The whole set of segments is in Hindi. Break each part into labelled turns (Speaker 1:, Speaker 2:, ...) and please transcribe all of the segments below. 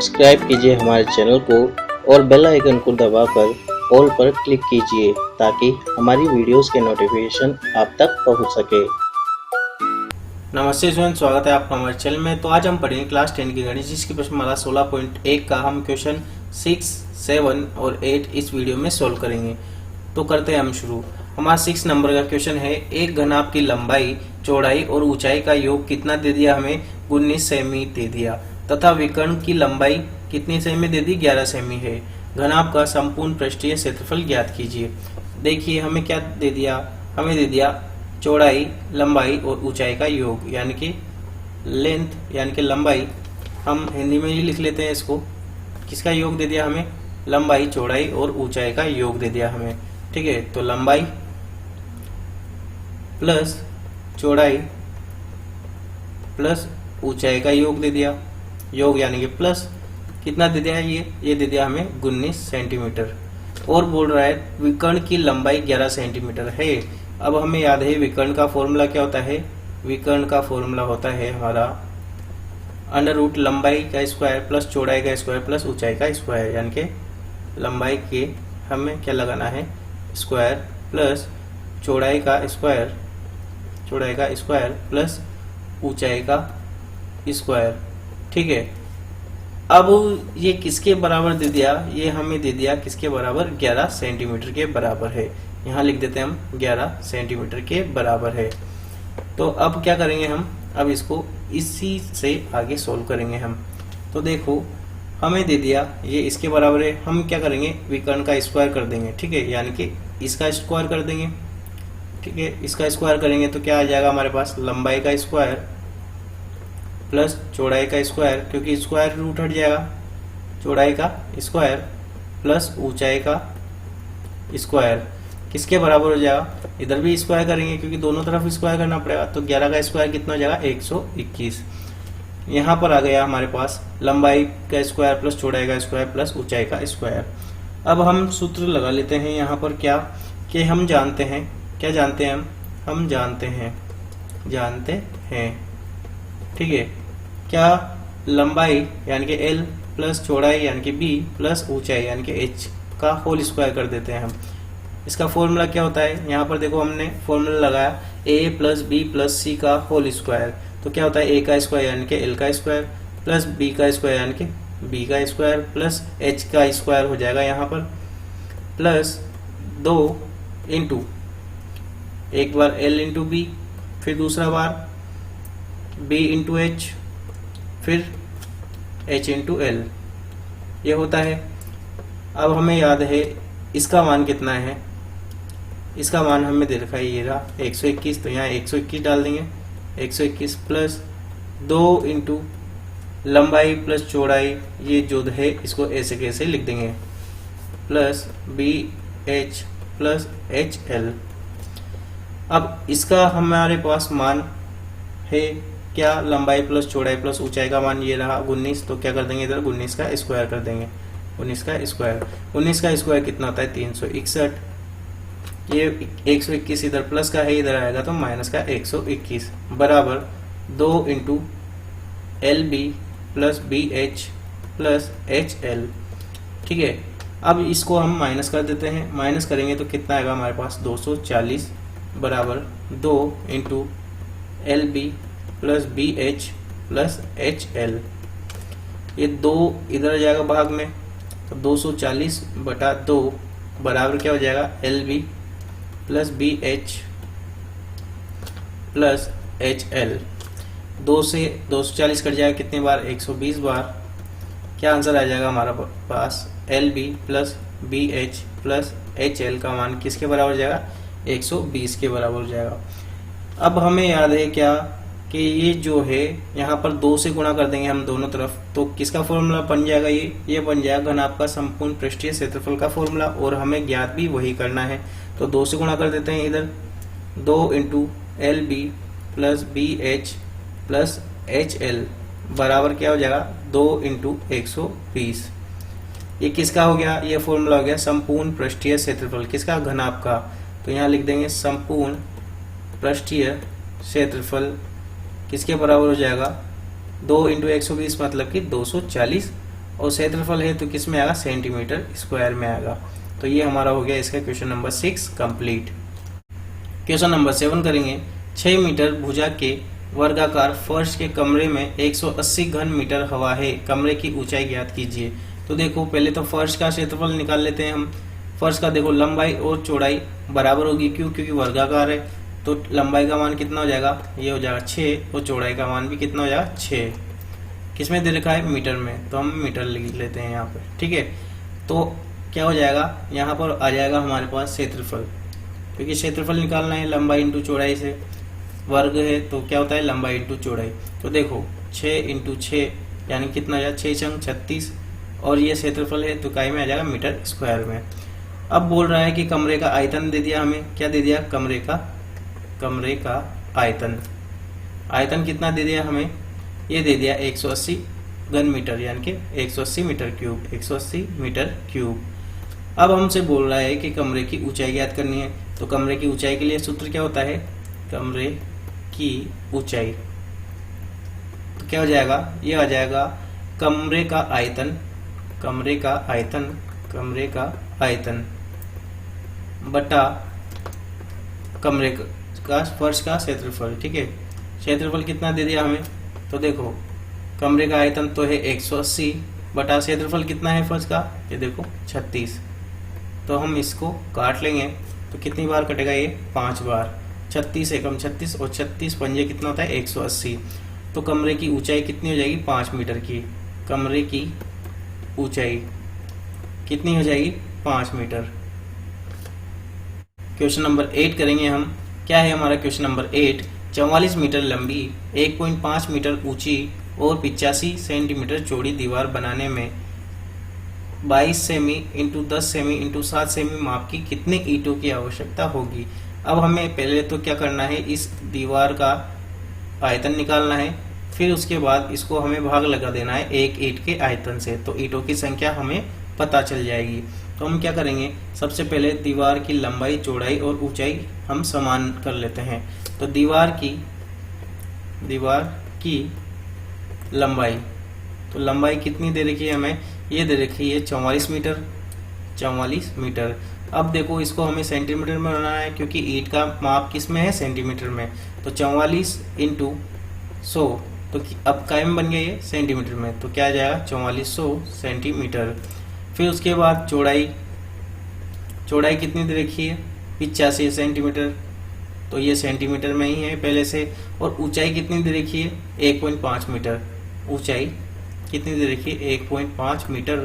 Speaker 1: सब्सक्राइब कीजिए हमारे चैनल को और बेल आइकन को दबाकर ऑल पर क्लिक कीजिए ताकि हमारी वीडियोस के नोटिफिकेशन आप तक पहुंच सके।
Speaker 2: नमस्ते स्टूडेंट, स्वागत है आपका हमारे चैनल में। तो आज हम पढ़ेंगे क्लास 10 की गणित, जिसकी प्रश्नमाला 16.1 का हम क्वेश्चन 6, 7 और 8 इस वीडियो में सोल्व करेंगे। तो करते हैं हम शुरू। हमारा 6 नंबर का क्वेश्चन है, एक घनाभ की लंबाई, चौड़ाई और ऊंचाई का योग कितना दे दिया? हमें 19 सेमी दे दिया, तथा विकर्ण की लंबाई कितनी सेमी दे दी? 11 सेमी है। घनाभ का संपूर्ण पृष्ठीय क्षेत्रफल ज्ञात कीजिए। देखिए हमें क्या दे दिया, हमें दे दिया चौड़ाई, लंबाई और ऊंचाई का योग, यानी कि लेंथ यानी कि लंबाई। हम हिंदी में ही लिख लेते हैं इसको। किसका योग दे दिया हमें? लंबाई, चौड़ाई और ऊंचाई का योग दे दिया हमें। ठीक है, तो लंबाई प्लस चौड़ाई प्लस ऊंचाई का योग दे दिया। योग यानी कि प्लस कितना दे दिया है? ये दे दिया हमें 19 सेंटीमीटर। और बोल रहा है विकर्ण की लंबाई 11 सेंटीमीटर है। अब हमें याद है विकर्ण का फॉर्मूला क्या होता है? विकर्ण का फॉर्मूला होता है हमारा अंडर रूट लंबाई का स्क्वायर प्लस चौड़ाई का स्क्वायर प्लस ऊंचाई का स्क्वायर, यानी कि लंबाई के हमें क्या लगाना है? स्क्वायर प्लस चौड़ाई का स्क्वायर प्लस ऊंचाई का स्क्वायर। ठीक है, अब ये किसके बराबर दे दिया? ये हमें दे दिया किसके बराबर? 11 सेंटीमीटर के बराबर है। यहाँ लिख देते हैं हम 11 सेंटीमीटर के बराबर है। तो अब क्या करेंगे हम? अब इसको इसी से आगे सोल्व करेंगे हम। तो देखो हमें दे दिया ये इसके बराबर है। हम क्या करेंगे? विकर्ण का स्क्वायर कर देंगे। ठीक है, यानी कि इसका स्क्वायर कर देंगे। ठीक है, इसका स्क्वायर करेंगे तो क्या आ जाएगा हमारे पास? लंबाई का स्क्वायर प्लस चौड़ाई का स्क्वायर, क्योंकि स्क्वायर रूट हट जाएगा, चौड़ाई का स्क्वायर प्लस ऊंचाई का स्क्वायर किसके बराबर हो जाएगा? इधर भी स्क्वायर करेंगे क्योंकि दोनों तरफ स्क्वायर करना पड़ेगा। तो 11 का स्क्वायर कितना हो जाएगा? 121। यहाँ पर आ गया हमारे पास लंबाई का स्क्वायर प्लस चौड़ाई का स्क्वायर प्लस ऊंचाई का स्क्वायर। अब हम सूत्र लगा लेते हैं यहाँ पर क्या कि हम जानते हैं, क्या जानते हैं हम जानते हैं ठीक है, क्या लंबाई यानी कि L प्लस चौड़ाई यानी कि B प्लस ऊंचाई यानी कि H का होल स्क्वायर कर देते हैं हम। इसका फॉर्मूला क्या होता है? यहाँ पर देखो हमने फॉर्मूला लगाया A plus B plus C का होल स्क्वायर। तो क्या होता है? A का स्क्वायर यानी कि L का स्क्वायर प्लस B का स्क्वायर यानी कि B का स्क्वायर प्लस H का स्क्वायर हो जाएगा यहाँ पर, प्लस 2 इंटू एक बार L इंटू B, फिर दूसरा बार B इंटू H, फिर H इंटू L, ये होता है। अब हमें याद है इसका मान कितना है? इसका मान हमें दे रखा है, ये रहा 121। तो यहाँ 121 डाल देंगे। 121 प्लस 2 इंटू लंबाई प्लस चौड़ाई, ये जो है इसको ऐसे कैसे लिख देंगे, प्लस BH प्लस HL। अब इसका हमारे पास मान है क्या? लंबाई प्लस चौड़ाई प्लस ऊंचाई का मान ये रहा 19। तो क्या कर देंगे? इधर 19 का स्क्वायर कर देंगे। 19 का स्क्वायर कितना होता है? 361। ये 121 इधर प्लस का है, इधर आएगा तो माइनस का 121 बराबर 2 into LB plus BH plus HL। ठीक है, अब इसको हम माइनस कर देते हैं। माइनस करेंगे तो कितना आएगा हमारे पास? 240 बराबर 2 into LB plus BH plus HL। ये 2 इधर जाएगा भाग में, तो 240 बटा 2 बराबर क्या हो जाएगा? LB plus BH plus HL। 2 से 240 कट जाएगा कितने बार? 120 बार। क्या आंसर आ जाएगा हमारा पास? LB plus BH plus HL का मान किसके बराबर हो जाएगा? 120 के बराबर हो जाएगा। अब हमें याद है क्या कि ये जो है यहाँ पर 2 से गुणा कर देंगे हम दोनों तरफ, तो किसका फॉर्मूला बन जाएगा? ये बन जाएगा घनाभ का संपूर्ण पृष्ठीय क्षेत्रफल का फॉर्मूला, और हमें ज्ञात भी वही करना है। तो 2 से गुणा कर देते हैं इधर, 2 into LB plus BH plus HL बराबर क्या हो जाएगा? 2 इंटू 120। ये किसका हो गया? ये फॉर्मूला हो गया संपूर्ण पृष्ठीय क्षेत्रफल किसका? घनाभ का। तो यहाँ लिख देंगे संपूर्ण पृष्ठीय क्षेत्रफल किसके बराबर हो जाएगा? 2 इंटू 120 मतलब कि 240, और क्षेत्रफल है तो किस में आएगा, सेंटीमीटर स्क्वायर में आएगा। तो ये हमारा हो गया इसका question number 6 complete. Question number 7 करेंगे। 6 मीटर भुजा के वर्गाकार फर्श के कमरे में 180 घन मीटर हवा है, कमरे की ऊंचाई ज्ञात कीजिए। तो देखो पहले तो फर्श का क्षेत्रफल निकाल लेते हैं हम। फर्श का देखो लंबाई और चौड़ाई बराबर होगी, क्यों, क्योंकि वर्गाकार है। तो लंबाई का मान कितना हो जाएगा, ये हो जाएगा 6 और चौड़ाई का मान भी कितना हो जाएगा 6। किसमें दे रखा है, मीटर में, तो हम मीटर लिख लेते हैं यहाँ पर, ठीक है। तो क्या हो जाएगा, यहाँ पर आ जाएगा हमारे पास क्षेत्रफल, क्योंकि क्षेत्रफल निकालना है लंबाई इंटू चौड़ाई से, वर्ग है तो क्या होता है लंबाई इंटू चौड़ाई। तो देखो 6 इंटू 6 यानी कितना आ जाएगा 6 छंग 36, और ये क्षेत्रफल है तो इकाई में आ जाएगा मीटर स्क्वायर में। अब बोल रहा है कि कमरे का आयतन दे दिया हमें, क्या दे दिया, कमरे का आयतन। आयतन कितना दे दिया हमें, ये दे दिया 180 घन मीटर यानी कि 180 मीटर क्यूब, 180 मीटर क्यूब। अब हमसे बोल रहा है कि कमरे की ऊंचाई ज्ञात करनी है। तो कमरे की ऊंचाई के लिए सूत्र क्या होता है, कमरे की ऊंचाई, तो क्या हो जाएगा, ये आ जाएगा कमरे का आयतन बटा कमरे का फर्श का क्षेत्रफल, ठीक है। क्षेत्रफल कितना दे दिया हमें, तो देखो कमरे का आयतन तो है 180 बटा क्षेत्रफल कितना है फर्श का, ये देखो 36। तो हम इसको काट लेंगे तो कितनी बार कटेगा, ये 5 बार। 36 एकम 36 और 36 पंजे कितना होता है 180। तो कमरे की ऊंचाई कितनी हो जाएगी, 5 मीटर की। कमरे की ऊंचाई कितनी हो जाएगी, 5 मीटर। क्वेश्चन नंबर 8 करेंगे हम। क्या है हमारा क्वेश्चन नंबर 8, 44 मीटर लंबी 1.5 मीटर ऊंची और 85 सेंटीमीटर चौड़ी दीवार बनाने में 22 semi into 10 semi into 7 semi माप की कितने ईंटों की आवश्यकता होगी। अब हमें पहले तो क्या करना है, इस दीवार का आयतन निकालना है, फिर उसके बाद इसको हमें भाग लगा देना है एक ईंट के आयतन से, तो ईंटों की संख्या हमें पता चल जाएगी। तो हम क्या करेंगे, सबसे पहले दीवार की लंबाई चौड़ाई और ऊंचाई हम समान कर लेते हैं। तो दीवार की लंबाई, तो लंबाई कितनी दे रखी है हमें, ये दे रखी है 44 मीटर। अब देखो इसको हमें सेंटीमीटर में बनाना है, क्योंकि ईंट का माप किस में है, सेंटीमीटर में। तो 44 इंटू 100, तो अब कायम बन गया ये सेंटीमीटर में, तो क्या आ जाएगा 4400 सेंटीमीटर। फिर उसके बाद चौड़ाई कितनी दे रखी है, 85 सेंटीमीटर, तो ये सेंटीमीटर में ही है पहले से। और ऊंचाई कितनी दे रखी है, 1.5 मीटर। ऊंचाई कितनी दे रखी है, 1.5 मीटर।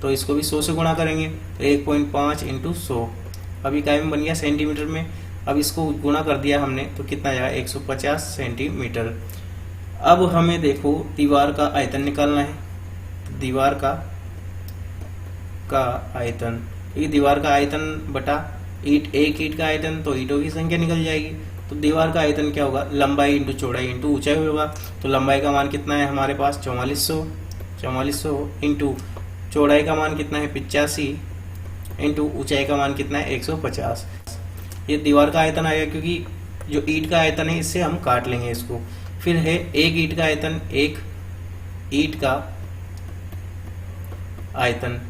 Speaker 2: तो इसको भी 100 से गुणा करेंगे, तो 1.5 इंटू 100, अभी कायम बन गया सेंटीमीटर में। अब इसको गुणा कर दिया हमने तो कितना आएगा 150 सेंटीमीटर। अब हमें देखो दीवार का आयतन निकालना है। दीवार का आयतन, ये दीवार का आयतन बटा ईंट, एक ईंट का आयतन, तो ईंटों की संख्या निकल जाएगी। तो दीवार का आयतन क्या होगा, लंबाई इंटू चौड़ाई इंटू ऊंचाई होगा। तो लंबाई का मान कितना है हमारे पास 4400 इंटू चौड़ाई का मान कितना है 85 इंटू ऊंचाई का मान कितना है 150। ये दीवार का आयतन आएगा, क्योंकि जो ईंट का आयतन है इससे हम काट लेंगे इसको। फिर है एक ईंट का आयतन, एक ईंट का आयतन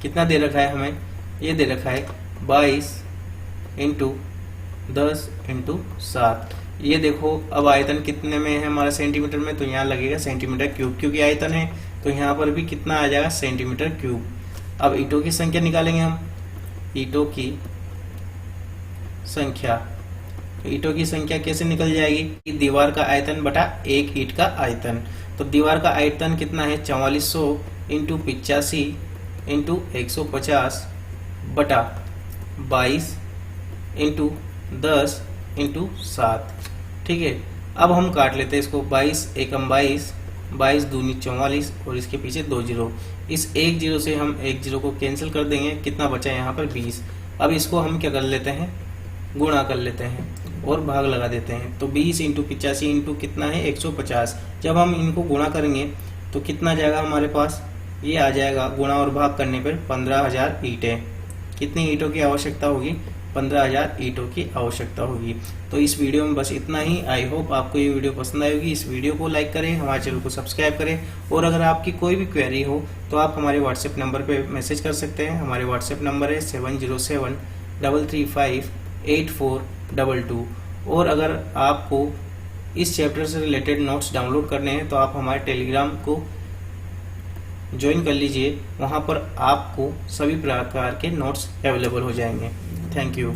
Speaker 2: कितना दे रखा है हमें, ये दे रखा है 22 इंटू 10 इंटू 7। ये देखो अब आयतन कितने में है हमारा सेंटीमीटर में, तो यहाँ लगेगा सेंटीमीटर क्यूब, क्योंकि आयतन है तो यहाँ पर भी कितना आ जाएगा सेंटीमीटर क्यूब। अब ईंटों की संख्या निकालेंगे हम। ईंटों की संख्या, तो ईंटों की संख्या कैसे निकल जाएगी, दीवार का आयतन बटा एक ईंट का आयतन। तो दीवार का आयतन कितना है 4400 इंटू 85 इंटू 150 बटा 22 इंटू 10 इंटू 7, ठीक है। अब हम काट लेते हैं इसको, 22 एकम 22, 22 दूनी 44 और इसके पीछे 2 जीरो। इस एक जीरो से हम एक जीरो को कैंसिल कर देंगे, कितना बचा यहाँ पर 20। अब इसको हम क्या कर लेते हैं, गुणा कर लेते हैं और भाग लगा देते हैं। तो 20 इंटू 85 इंटू कितना है 150। जब हम इनको गुणा करेंगे तो कितना जाएगा हमारे पास, ये आ जाएगा गुणा और भाग करने पर 15,000 ईंटें। कितनी ईंटों की आवश्यकता होगी, 15,000 ईंटों की आवश्यकता होगी। तो इस वीडियो में बस इतना ही। आई होप आपको ये वीडियो पसंद आएगी। इस वीडियो को लाइक करें, हमारे चैनल को सब्सक्राइब करें, और अगर आपकी कोई भी क्वेरी हो तो आप हमारे व्हाट्सएप नंबर पे मैसेज कर सकते हैं। हमारे व्हाट्सएप नंबर है 7073358422। और अगर आपको इस चैप्टर से रिलेटेड नोट्स डाउनलोड करने हैं तो आप हमारे टेलीग्राम को ज्वाइन कर लीजिए। वहाँ पर आपको सभी प्रकार के नोट्स अवेलेबल हो जाएंगे। Thank you.